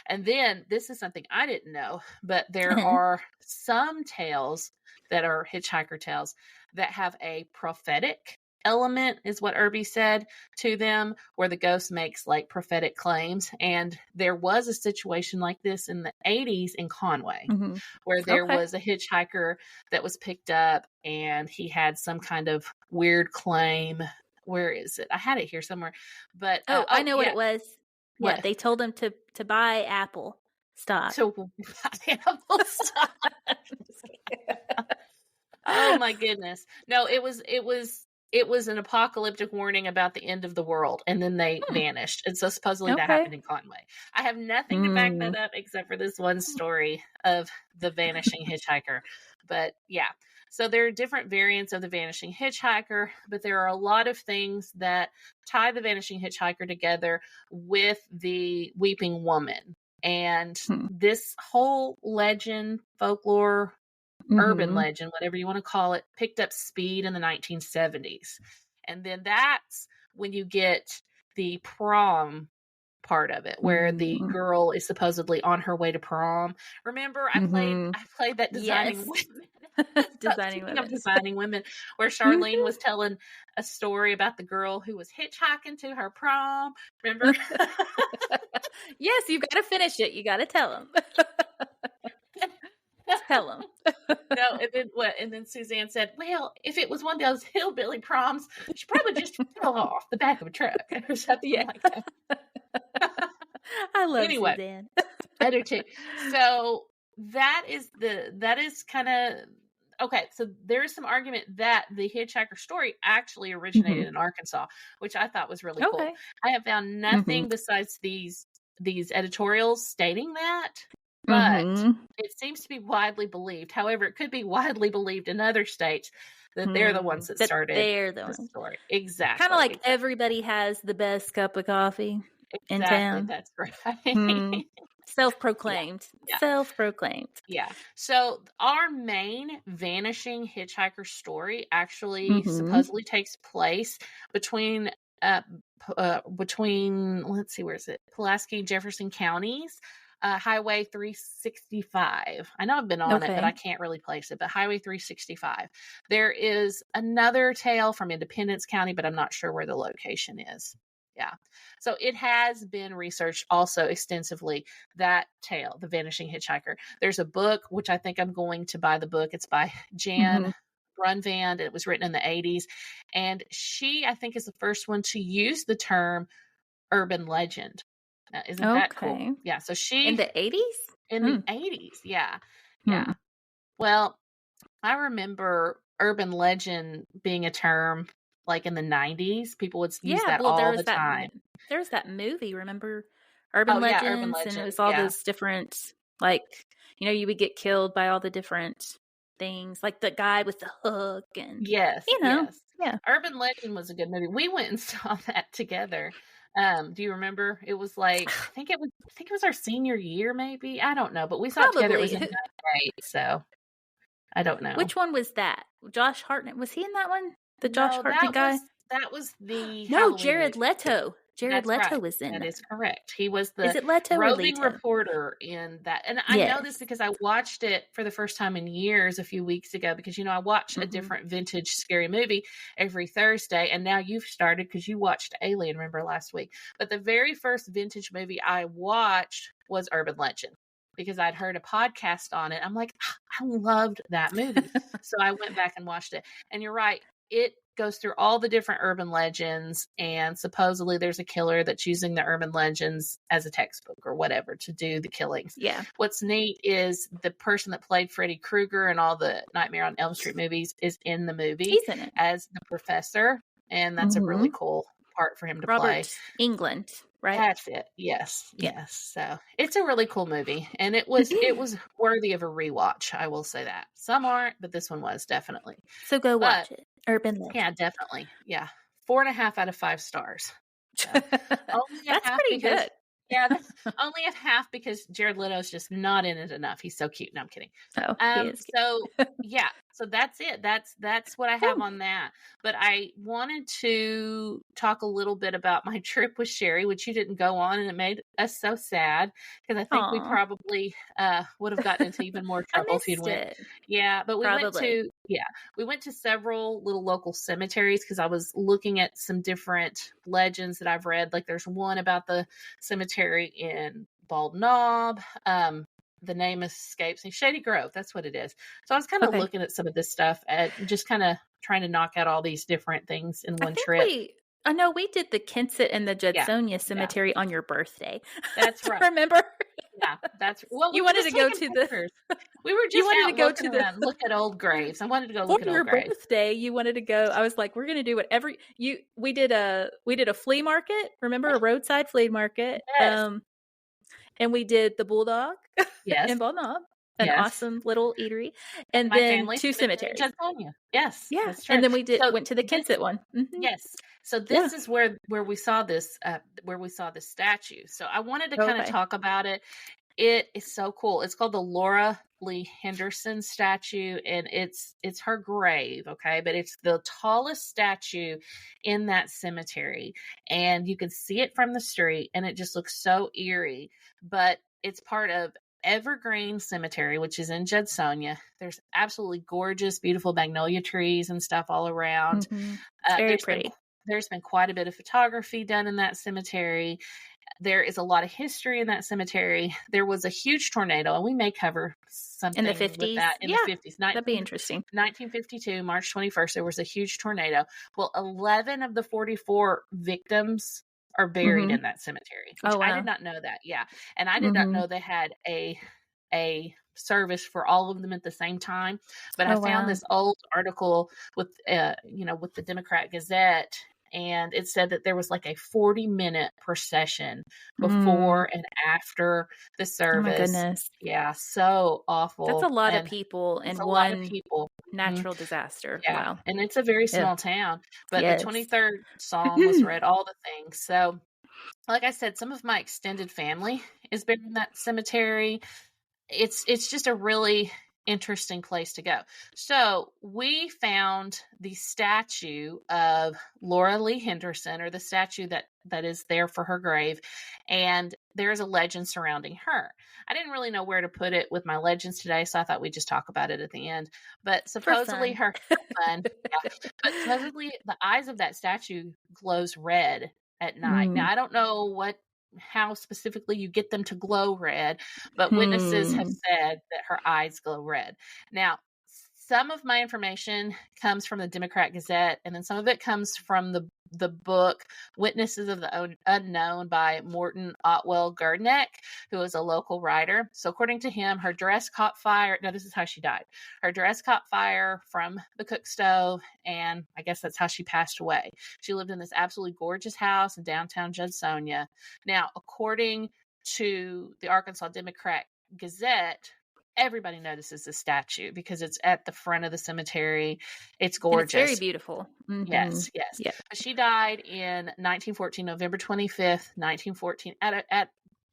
And then this is something I didn't know, but there are some tales that are hitchhiker tales that have a prophetic element, is what Irby said to them, where the ghost makes like prophetic claims. And there was a situation like this in the 80s in Conway, where there was a hitchhiker that was picked up and he had some kind of weird claim. Where is it? I had it here somewhere, but I know what it was. What? Yeah, they told him to buy Apple stock. To buy Apple stock. Oh my goodness! No, it was an apocalyptic warning about the end of the world, and then they vanished. And so supposedly that happened in Conway. I have nothing to back that up except for this one story of the vanishing hitchhiker. But yeah, so there are different variants of the vanishing hitchhiker, but there are a lot of things that tie the vanishing hitchhiker together with the weeping woman. And this whole legend, folklore, urban legend, whatever you want to call it, picked up speed in the 1970s. And then that's when you get the prom part of it, where the girl is supposedly on her way to prom. Remember, I played that Designing Women. Designing Women, where Charlene was telling a story about the girl who was hitchhiking to her prom. Remember? Yes, you got to finish it. You got to tell them. Tell them. No, and then Suzanne said, well, if it was one of those hillbilly proms, she probably just fell off the back of a truck or something like that. I love Suzanne. I do too. So that is kind of okay. So there is some argument that the hitchhiker story actually originated in Arkansas, which I thought was really cool. I have found nothing besides these editorials stating that. But it seems to be widely believed. However, it could be widely believed in other states that they're the ones that started the story. Exactly. Kind of like everybody has the best cup of coffee in town. That's right. Self-proclaimed. Yeah. Self-proclaimed. Yeah. So our main vanishing hitchhiker story actually supposedly takes place between let's see, where is it? Pulaski, Jefferson counties. Highway 365. I know I've been on it, but I can't really place it. But Highway 365. There is another tale from Independence County, but I'm not sure where the location is. Yeah. So it has been researched also extensively, that tale, The Vanishing Hitchhiker. There's a book, which I think I'm going to buy the book. It's by Jan Brunvand. It was written in the 80s. And she, I think, is the first one to use the term urban legend. Isn't that cool? Yeah. So she in the 80s? In the 80s, yeah. Yeah. Well, I remember urban legend being a term like in the 90s. People would use that all the time. There was that movie, remember? Urban Legends. Yeah, Urban Legend. And it was all those different, like, you would get killed by all the different things, like the guy with the hook and yes. Yeah. Urban Legend was a good movie. We went and saw that together. Do you remember? It was like I think it was our senior year, maybe. I don't know, but we saw it together. It was in 9th grade, so I don't know. Which one was that? Josh Hartnett, was he in that one? The Josh Hartnett guy? That was the Jared Leto. Jared Leto was in that. Is correct. He was the roving reporter in that. And I know this because I watched it for the first time in years a few weeks ago because, I watch a different vintage scary movie every Thursday. And now you've started because you watched Alien, remember, last week. But the very first vintage movie I watched was Urban Legend because I'd heard a podcast on it. I'm like, I loved that movie. So I went back and watched it. And you're right. it goes through all the different urban legends, and supposedly there's a killer that's using the urban legends as a textbook or whatever to do the killings. Yeah. What's neat is the person that played Freddy Krueger in all the Nightmare on Elm Street movies is in the movie. He's in it as the professor, and that's a really cool part for him to play. Robert Englund, right? That's it. Yes. So it's a really cool movie, and it was worthy of a rewatch. I will say that. Some aren't, but this one was definitely. So go watch it. Urban Legend. Yeah, definitely. Yeah, 4.5 out of 5 stars. So, that's pretty good. Yeah, that's only at half because Jared Leto's just not in it enough. He's so cute. No, I'm kidding. Oh, he is cute. So yeah, so that's it. That's what I have on that. But I wanted to talk a little bit about my trip with Sherry, which you didn't go on, and it made us so sad because I think we probably would have gotten into even more trouble if you'd went. Yeah, but we went to several little local cemeteries because I was looking at some different legends that I've read. Like there's one about the cemetery in Bald Knob. The name escapes me. Shady Grove, that's what it is. So I was kind of looking at some of this stuff and just kind of trying to knock out all these different things in one trip. I know we did the Kensett and the Judsonia Cemetery on your birthday. That's right. Remember? Yeah, that's you wanted to go to pictures. We were just look at old graves. I wanted to go look at old graves. For your birthday, you wanted to go. I was like, we're going to do whatever we did a flea market. Remember a roadside flea market? Yes. And we did the Bulldog in Bald Knob, an awesome little eatery, and then 2 cemeteries. Yes, yeah, that's true. And then we went to the Kensett one. Mm-hmm. Yes, so this is where we saw this statue. So I wanted to kind of talk about it. It is so cool. It's called the Laura Lee Henderson statue, and it's her grave, okay? But it's the tallest statue in that cemetery, and you can see it from the street, and it just looks so eerie. But it's part of Evergreen Cemetery, which is in Judsonia. There's absolutely gorgeous, beautiful magnolia trees and stuff all around. Mm-hmm. Very pretty. There's been quite a bit of photography done in that cemetery. There is a lot of history in that cemetery. There was a huge tornado, and we may cover something in the 50s. With that in the 50s. That'd be interesting. 1952, March 21st, there was a huge tornado. Well, 11 of the 44 victims are buried in that cemetery, which I did not know that. Yeah. And I did not know they had a service for all of them at the same time. But I found this old article with the Democrat Gazette, and it said that there was like a 40-minute procession before and after the service. Oh my goodness. Yeah, so awful. That's a lot of people in one natural disaster. Yeah. Wow. And it's a very small town. But the 23rd Psalm was read, all the things. So, like I said, some of my extended family is buried in that cemetery. It's just a really interesting place to go. So we found the statue of Laura Lee Henderson, or the statue that is there for her grave, and there's a legend surrounding her. I didn't really know where to put it with my legends today, so I thought we'd just talk about it at the end. But supposedly but supposedly the eyes of that statue glows red at night. Now I don't know how specifically you get them to glow red, but witnesses have said that her eyes glow red. Now, some of my information comes from the Democrat Gazette, and then some of it comes from the book Witnesses of the Unknown by Morton Otwell Gardneck, who is a local writer. So according to him, her dress caught fire. No, this is how she died. Her dress caught fire from the cook stove, and I guess that's how she passed away. She lived in this absolutely gorgeous house in downtown Judsonia. Now, according to the Arkansas Democrat Gazette, everybody notices the statue because it's at the front of the cemetery. It's gorgeous. And it's very beautiful. Mm-hmm. Yes. Yeah. She died in 1914, November 25th, 1914, at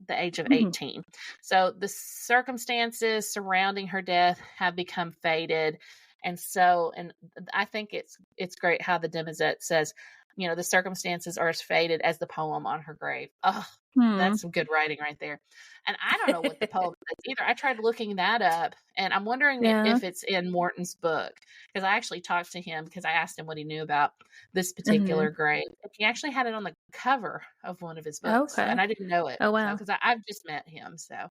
the age of 18. So the circumstances surrounding her death have become faded. And I think it's great how the Democrat says, the circumstances are as faded as the poem on her grave. Oh, that's some good writing right there. And I don't know what the poem is either. I tried looking that up, and I'm wondering if it's in Morton's book, because I actually talked to him because I asked him what he knew about this particular grave. He actually had it on the cover of one of his books, and I didn't know it. Oh, wow. Because I've just met him. So,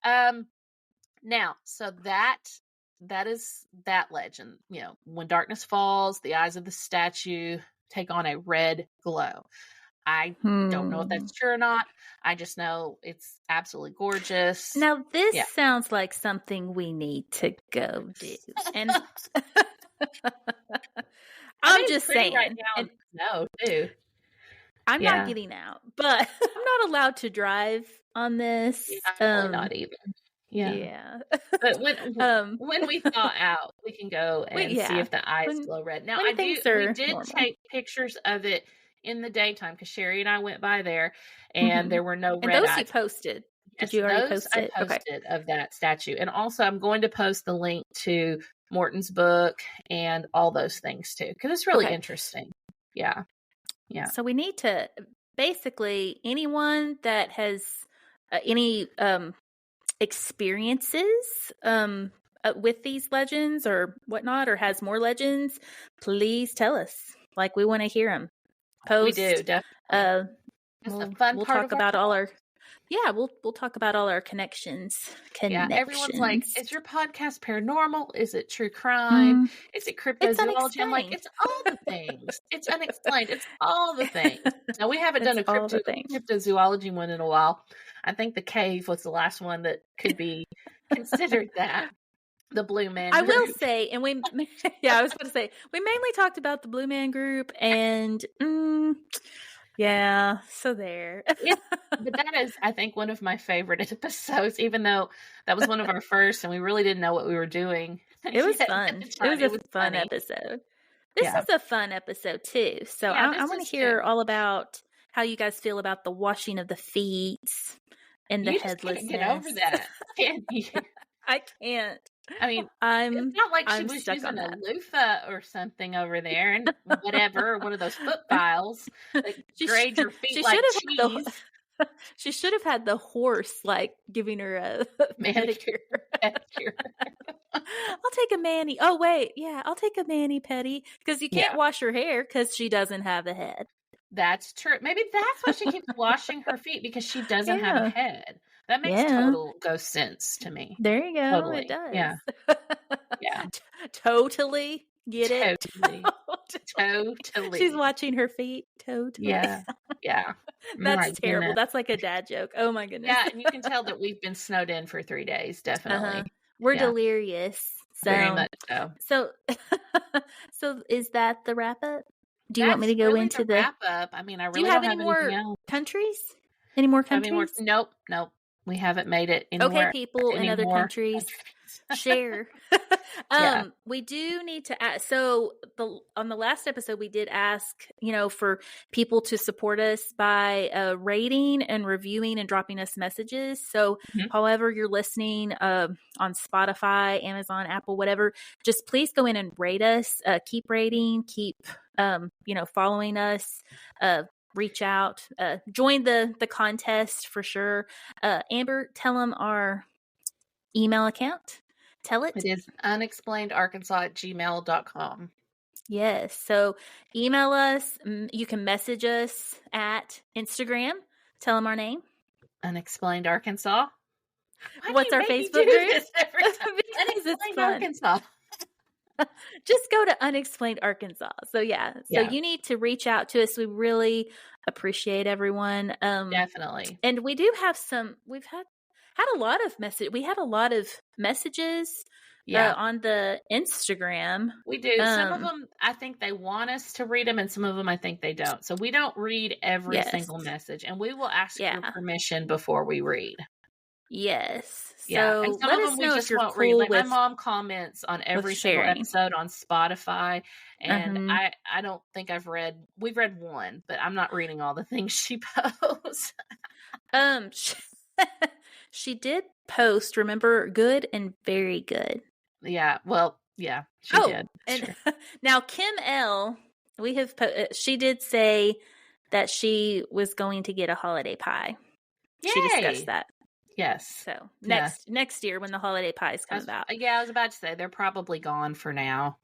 now, so that that legend. You know, when darkness falls, the eyes of the statue take on a red glow. I don't know if that's true or not. I just know it's absolutely gorgeous. Now, this sounds like something we need to go do. And I'm just saying. Right now, no, too. I'm not getting out, but I'm not allowed to drive on this. Yeah, not even. Yeah. But when we thaw out, we can go and see if the eyes glow red. Now, we did take pictures of it in the daytime because Sherry and I went by there, and there were no red eyes. And those you posted. Did you already post it? I posted of that statue. And also, I'm going to post the link to Morton's book and all those things, too, because it's really interesting. Yeah. Yeah. So we need to, basically, anyone that has any experiences with these legends or whatnot, or has more legends, please tell us. Like, we want to hear them. Post. We do, definitely. We'll talk about all our. Yeah, we'll talk about all our connections. Yeah, everyone's like, is your podcast paranormal? Is it true crime? Is it cryptozoology? I'm like, it's all the things. It's unexplained. It's all the things. Now, we haven't done a cryptozoology one in a while. I think the cave was the last one that could be considered that. The Blue Man Group. I will say, and I was going to say, we mainly talked about the Blue Man Group, and so there. But that is, I think, one of my favorite episodes, even though that was one of our first and we really didn't know what we were doing. It was fun. It was a fun episode. This is a fun episode, too. So I want to hear all about how you guys feel about the washing of the feet and the headlessness. You can't get over that, can you? I can't. I mean, it's not like she was using a loofah or something over there and whatever, one of those foot files that grade your feet like cheese. She should have had the horse, like, giving her a manicure. I'll take a mani. Oh, wait. Yeah, I'll take a mani-pedi. Because you can't wash her hair because she doesn't have a head. That's true. Maybe that's why she keeps washing her feet, because she doesn't have a head. That makes total ghost sense to me. There you go. Totally. It does. Yeah. Yeah. Totally. Get it? Totally. She's watching her feet. Totally. Yeah. Yeah. That's terrible. That's like a dad joke. Oh my goodness. Yeah. And you can tell that we've been snowed in for 3 days. Definitely. We're delirious. So, very much so. So is that the wrap up? Do you want me to go into the wrap up? I mean, I really do you have don't any have more anything else. countries? Any more countries? Nope. We haven't made it anywhere. Okay, people in other countries, share. We do need to ask. So on the last episode, we did ask, for people to support us by rating and reviewing and dropping us messages. So however you're listening on Spotify, Amazon, Apple, whatever, just please go in and rate us. Keep rating, keep, following us, reach out, join the contest for sure. Amber, tell them our email account. Tell it. It is unexplainedarkansas@gmail.com. Yes. So email us. You can message us at Instagram. Tell them our name. Unexplained Arkansas. What's our Facebook group? Because it's fun. Arkansas. Just go to Unexplained Arkansas. So you need to reach out to us. We really appreciate everyone. Definitely. And we do have we've had a lot of we had a lot of messages on the Instagram. We do. Some of them, I think they want us to read them, and some of them I think they don't. So we don't read every single message, and we will ask your permission before we read. Yes. Yeah. So and some of them we just won't read. Like my mom comments on every single episode on Spotify, and I don't think we've read one, but I'm not reading all the things she posts. She did post, remember, good and very good. Yeah. Well, yeah, she did. And now Kim L, she did say that she was going to get a holiday pie. Yay! She discussed that. Yes. So next year when the holiday pies come about. Yeah, I was about to say they're probably gone for now.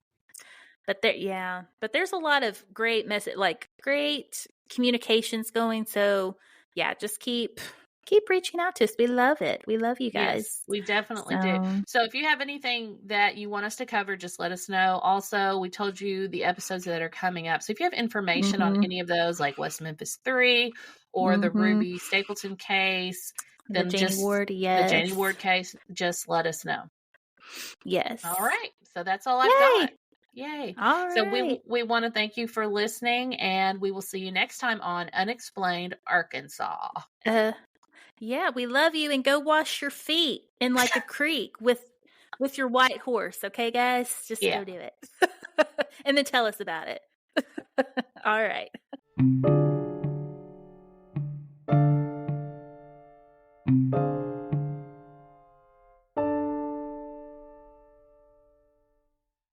But there's a lot of great great communications going. So yeah, just keep keep reaching out to us. We love it. We love you guys. Yes, we definitely do. So if you have anything that you want us to cover, just let us know. Also, we told you the episodes that are coming up. So if you have information on any of those, like West Memphis 3 or the Ruby Stapleton case, then the Janie Ward, yes. The Janie Ward case, just let us know. Yes. All right. So that's all I've got. Yay. All right. So we want to thank you for listening, and we will see you next time on Unexplained Arkansas. Yeah, we love you, and go wash your feet in like a creek with your white horse. Okay, guys? Just go do it. And then tell us about it. All right.